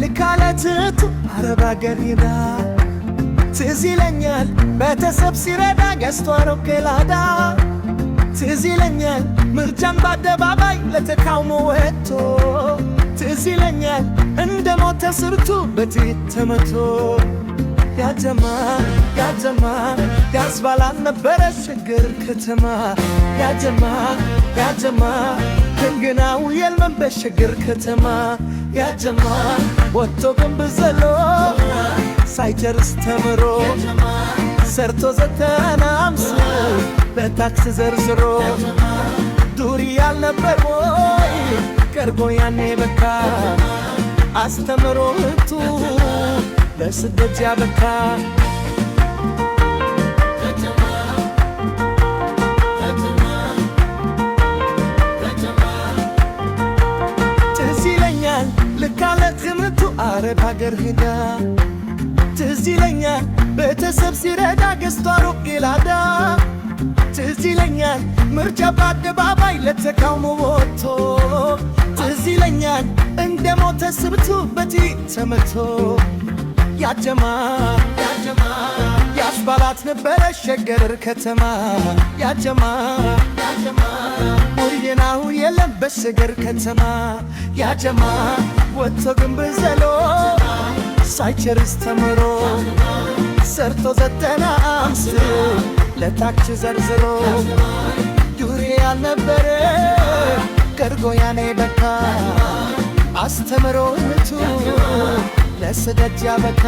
ልካለትቱ አረብ አገር ሄዳ ትዝ ይለኛል ቤተሰብ ሲረዳ ገዝቶ አሮጌ ላዳ ትዝ ይለኛል ምርጫን በአደባባይ ለተቃውሞ ወጥቶ ትዝ ይለኛል እንደ ሞተ ስርቱ በጥይት ተመቶ ያጀማ ያስባላል ነበረ ሸገር ከተማ ያጀማ ግንግናው የለም በሸገር ከተማ ያጀማ ወጥቶ ግንብ ዘሎ ሳይጨርስ ተምሮ ሰርቶ 95 በታክስ ዘርዝሮ ዱሪ ያልነበር ወይ ቀርቦ ያኔ በካ አስተምሮ እቱ ለስደት ያበካ ትዝ ይለኛል ልካለ ትምህርቱ አረብ አገር ሄዳ ትዝ ይለኛል ቤተሰብ ሲረዳ ገዝቶ አሮጌ ላዳ ትዝ ይለኛል ምርጫ በአደባባይ ለተቃውሞ ወጥቶ ትዝ ይለኛል እንደ ሞተ ስብቱ በጥይት ተመቶ ያጀማ ያስባላት ነበረ ሸገር ከተማ ያጀማ ሙሪናው የለም በሸገር ከተማ ያጀማ ወጥቶ ግንብ ዘሎ ሳይጨርስ ተምሮ ሰርቶ 95 ለታክስ ዘርዝሮ ዱሪ ያልነበረ ቀርጎ ያኔ በካ አስተምሮ እቱ ለስደት ያበካ